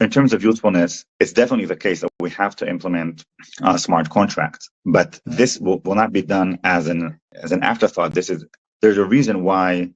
in terms of usefulness, it's definitely the case that we have to implement smart contracts, but this will not be done as an afterthought. There's a reason why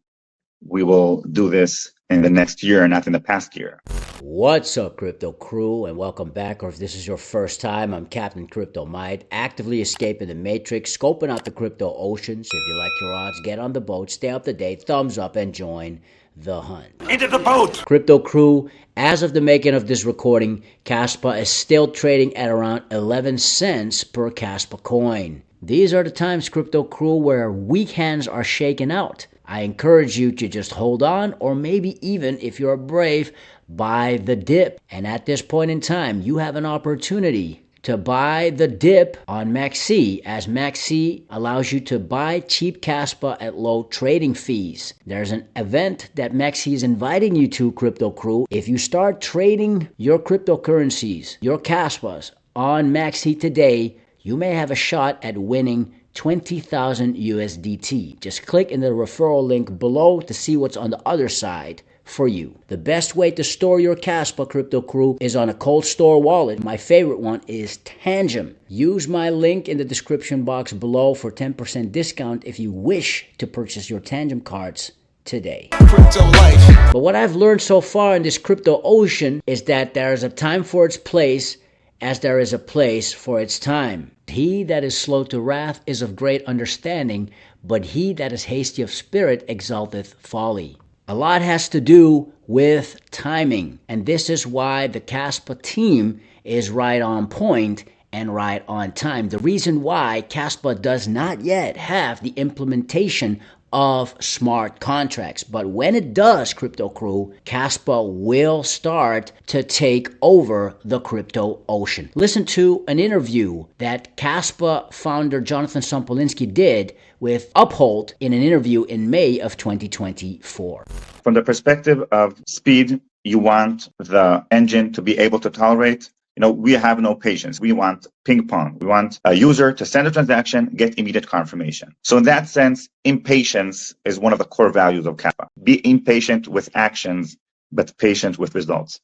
we will do this in the next year and not in the past year. What's up, crypto crew, and welcome back. Or if this is your first time, I'm Captain Crypto Mite, actively escaping the matrix, scoping out the crypto ocean. So if you like your odds, get on the boat, stay up to date, thumbs up, and join the hunt. Into the boat! Crypto crew, as of the making of this recording, Kaspa is still trading at around 11 cents per Kaspa coin. These are the times, crypto crew, where weak hands are shaken out. I encourage you to just hold on, or maybe even, if you're brave, buy the dip. And at this point in time, you have an opportunity to buy the dip on MaxC, as MaxC allows you to buy cheap Kaspa at low trading fees. There's an event that MaxC is inviting you to, crypto crew. If you start trading your cryptocurrencies, your Kaspas, on MaxC today, you may have a shot at winning 20,000 USDT. Just click in the referral link below to see what's on the other side for you. The best way to store your Kaspa, crypto crew, is on a cold store wallet. My favorite one is Tangem. Use my link in the description box below for 10% discount if you wish to purchase your Tangem cards today. Crypto life. But what I've learned so far in this crypto ocean is that there is a time for its place, as there is a place for its time. He that is slow to wrath is of great understanding, but he that is hasty of spirit exalteth folly. A lot has to do with timing, and this is why the Kaspa team is right on point and right on time. The reason why Kaspa does not yet have the implementation of smart contracts, but when it does, crypto crew, Kaspa will start to take over the crypto ocean. Listen to an interview that Kaspa founder Jonathan Sompolinsky did with Uphold in an interview in May of 2024. From the perspective of speed, you want the engine to be able to tolerate. We have no patience. We want ping pong. We want a user to send a transaction, get immediate confirmation. So in that sense, impatience is one of the core values of Kaspa. Be impatient with actions, but patient with results.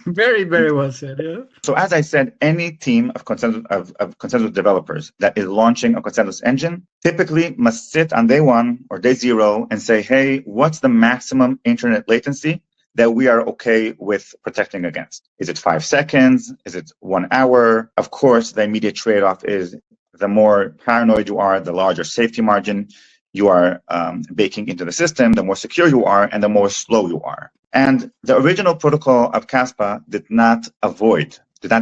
Very, very well said. Yeah. So as I said, any team of consensus developers that is launching a consensus engine typically must sit on day one or day zero and say, hey, what's the maximum internet latency that we are okay with protecting against? Is it 5 seconds? Is it 1 hour? Of course, the immediate trade-off is the more paranoid you are, the larger safety margin you are baking into the system, the more secure you are, and the more slow you are. And the original protocol of Kaspa did not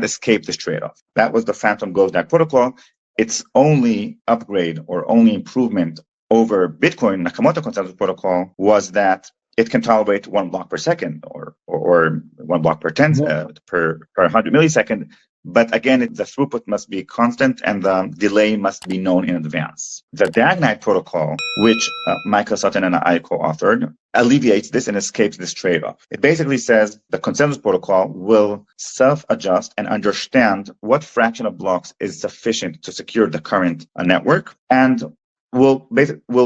escape this trade-off. That was the Phantom Ghost protocol. Its only upgrade or only improvement over Bitcoin Nakamoto consensus protocol was that it can tolerate 1 block per second or 1 block per 100 millisecond. But again, the throughput must be constant and the delay must be known in advance. The Dite protocol, which Michael Sutton and I co-authored, alleviates this and escapes this trade-off. It basically says the consensus protocol will self-adjust and understand what fraction of blocks is sufficient to secure the current network and will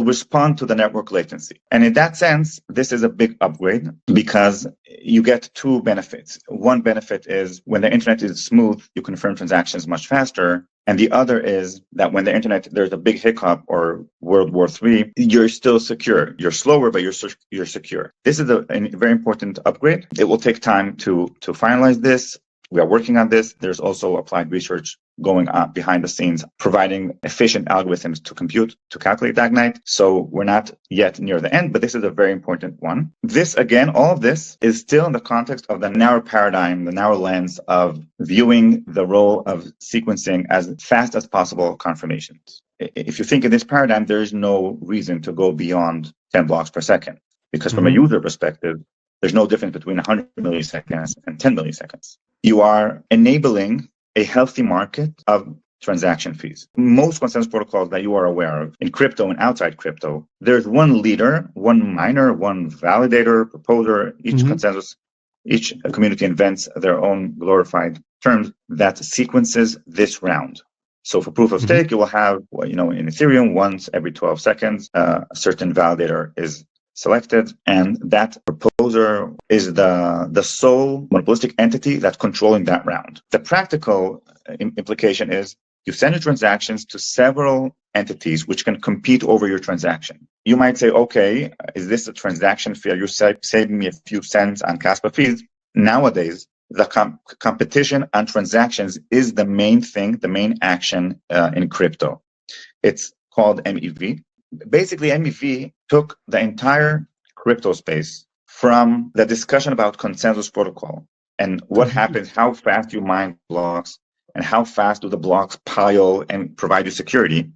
respond to the network latency. And in that sense, this is a big upgrade because you get 2 benefits. One benefit is when the internet is smooth, you confirm transactions much faster. And the other is that when there's a big hiccup or World War III, you're still secure. You're slower, but you're secure. This is a very important upgrade. It will take time to finalize this. We are working on this. There's also applied research going on behind the scenes, providing efficient algorithms to calculate Dite. So we're not yet near the end, but this is a very important one. This, again, all of this is still in the context of the narrow paradigm, the narrow lens of viewing the role of sequencing as fast as possible confirmations. If you think in this paradigm, there is no reason to go beyond 10 blocks per second, because from a user perspective, there's no difference between 100 milliseconds and 10 milliseconds. You are enabling a healthy market of transaction fees. Most consensus protocols that you are aware of in crypto and outside crypto, there's one leader, one miner, one validator, proposer. Each community invents their own glorified terms that sequences this round. So for proof of stake, you will have, in Ethereum, once every 12 seconds, a certain validator is selected, and that proposer is the sole monopolistic entity that's controlling that round. The practical implication is you send your transactions to several entities which can compete over your transaction. You might say, okay, is this a transaction fee? You're saving me a few cents on Kaspa fees. Nowadays, the competition on transactions is the main thing, the main action in crypto. It's called MEV. Basically, MEV took the entire crypto space from the discussion about consensus protocol and what happens, how fast you mine blocks, and how fast do the blocks pile and provide you security.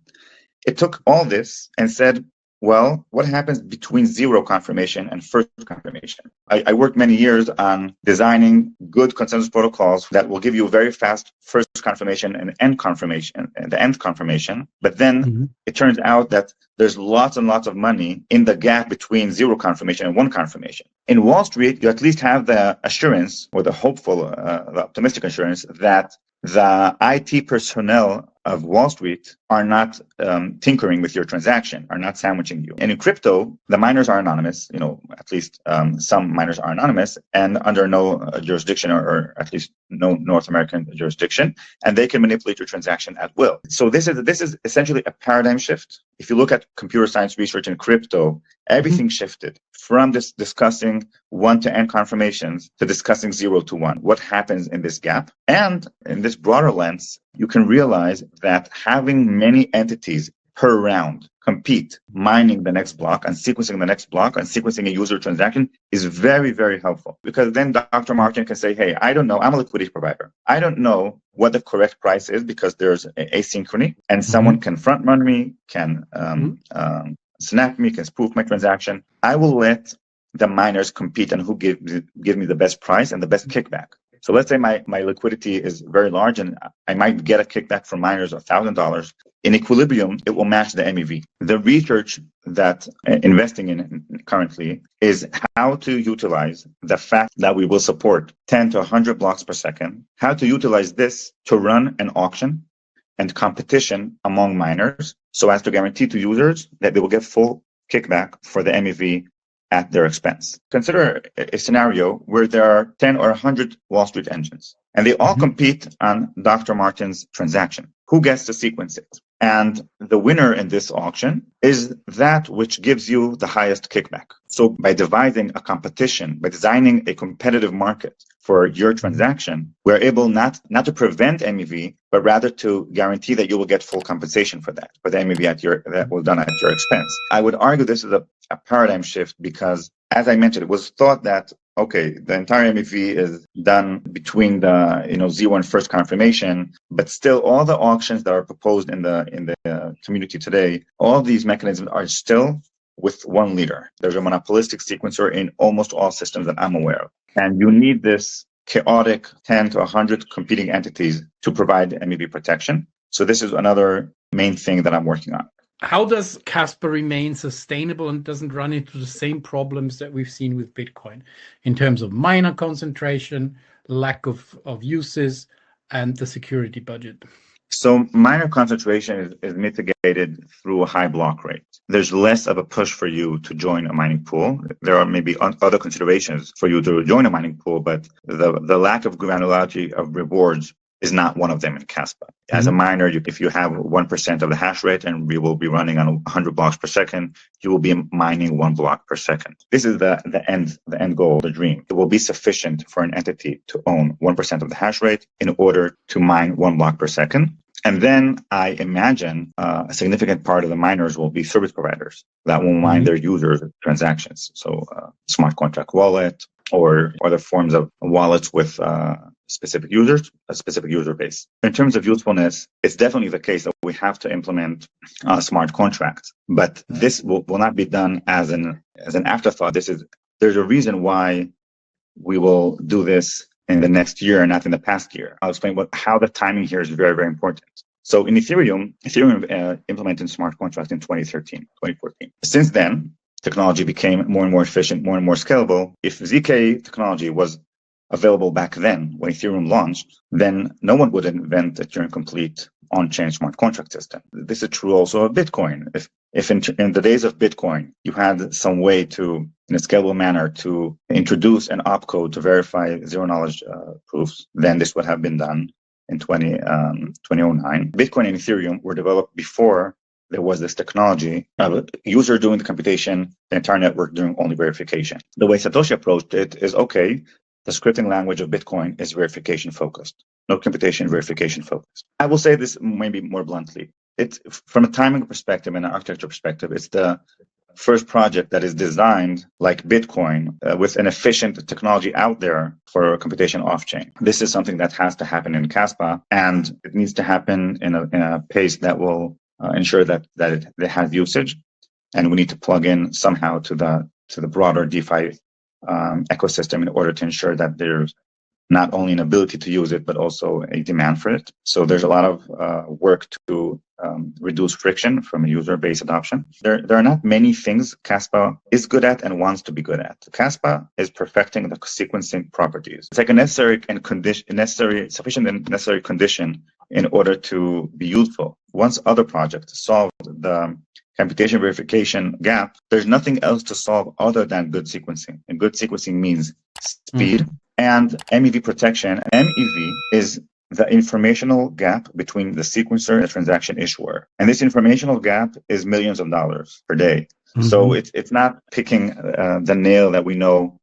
It took all this and said, well, what happens between zero confirmation and first confirmation? I worked many years on designing good consensus protocols that will give you very fast first confirmation and end confirmation, and the end confirmation. But then it turns out that there's lots and lots of money in the gap between zero confirmation and one confirmation. In Wall Street, you at least have the assurance, or the hopeful, the optimistic assurance, that the IT personnel of Wall Street are not tinkering with your transaction, are not sandwiching you. And in crypto, the miners are anonymous, at least some miners are anonymous and under no jurisdiction, or at least no North American jurisdiction, and they can manipulate your transaction at will. So this is essentially a paradigm shift. If you look at computer science research in crypto, everything shifted from this discussing one-to-end confirmations to discussing 0 to 1. What happens in this gap? And in this broader lens, you can realize that having many entities per round compete, mining the next block and sequencing the next block and sequencing a user transaction is very, very helpful. Because then Dr. Martin can say, hey, I don't know, I'm a liquidity provider. I don't know what the correct price is because there's asynchrony, and someone can front run me, can snap me, can spoof my transaction. I will let the miners compete on who give me the best price and the best kickback. So let's say my liquidity is very large and I might get a kickback from miners of $1,000. In equilibrium, it will match the MEV. The research that investing in currently is how to utilize the fact that we will support 10 to 100 blocks per second, how to utilize this to run an auction and competition among miners so as to guarantee to users that they will get full kickback for the MEV at their expense. Consider a scenario where there are 10 or 100 Wall Street engines, and they all compete on Dr. Martin's transaction. Who gets to sequence it? And the winner in this auction is that which gives you the highest kickback. So by devising a competition, by designing a competitive market for your transaction, we're able not to prevent MEV, but rather to guarantee that you will get full compensation for that, for the MEV that was done at your expense. I would argue this is a paradigm shift because, as I mentioned, it was thought that the entire MEV is done between the 0 and first confirmation, but still all the auctions that are proposed in the community today, all of these mechanisms are still with one leader. There's a monopolistic sequencer in almost all systems that I'm aware of, and you need this chaotic 10 to 100 competing entities to provide MEV protection. So this is another main thing that I'm working on. How does Kaspa remain sustainable and doesn't run into the same problems that we've seen with Bitcoin in terms of miner concentration, lack of uses, and the security budget? So miner concentration is mitigated through a high block rate. There's less of a push for you to join a mining pool. There are maybe other considerations for you to join a mining pool, but the lack of granularity of rewards is not one of them in Kaspa. As a miner, if you have 1% of the hash rate and we will be running on 100 blocks per second, you will be mining 1 block per second. This is the end goal, the dream. It will be sufficient for an entity to own 1% of the hash rate in order to mine 1 block per second. And then I imagine a significant part of the miners will be service providers that will mine their users' transactions. So smart contract wallet or other forms of wallets with specific users, a specific user base. In terms of usefulness, it's definitely the case that we have to implement smart contracts, but this will not be done as an afterthought. There's a reason why we will do this in the next year and not in the past year. I'll explain how the timing here is very, very important. So in Ethereum implemented smart contracts in 2014. Since then, technology became more and more efficient, more and more scalable. If ZK technology was available back then when Ethereum launched, then no one would invent a Turing complete on-chain smart contract system. This is true also of Bitcoin. If If in the days of Bitcoin, you had some way to, in a scalable manner, to introduce an opcode to verify zero-knowledge proofs, then this would have been done in 2009. Bitcoin and Ethereum were developed before there was this technology of a user doing the computation, the entire network doing only verification. The way Satoshi approached it is, okay, the scripting language of Bitcoin is verification focused, no computation, verification focused. I will say this maybe more bluntly. It's from a timing perspective and an architecture perspective, it's the first project that is designed like Bitcoin with an efficient technology out there for computation off-chain. This is something that has to happen in Kaspa, and it needs to happen in a pace that will ensure that it has usage, and we need to plug in somehow to the broader DeFi ecosystem in order to ensure that there's not only an ability to use it, but also a demand for it. So there's a lot of work to reduce friction from a user-based adoption. There are not many things Kaspa is good at and wants to be good at. Kaspa is perfecting the sequencing properties. It's like a sufficient and necessary condition in order to be useful. Once other projects solve the computation verification gap, there's nothing else to solve other than good sequencing. And good sequencing means speed and MEV protection. MEV is the informational gap between the sequencer and the transaction issuer. And this informational gap is millions of dollars per day. So it's not picking the nail that we know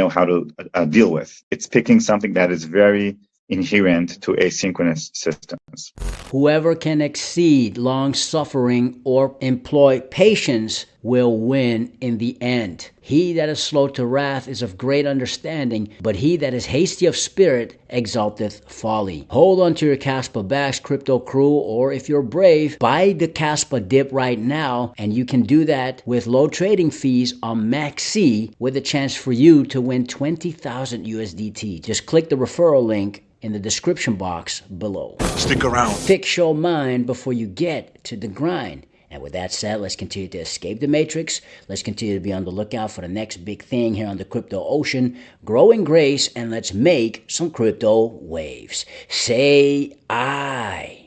how to deal with. It's picking something that is very inherent to asynchronous systems. Whoever can exceed long-suffering or employ patience will win in the end. He that is slow to wrath is of great understanding, but he that is hasty of spirit exalteth folly. Hold on to your Kaspa bags, crypto crew, or if you're brave, buy the Kaspa dip right now, and you can do that with low trading fees on Maxi with a chance for you to win 20,000 USDT. Just click the referral link in the description box below. Stick around. Fix your mind before you get to the grind. And with that said, let's continue to escape the matrix. Let's continue to be on the lookout for the next big thing here on the crypto ocean. Grow in grace, and let's make some crypto waves. Say I.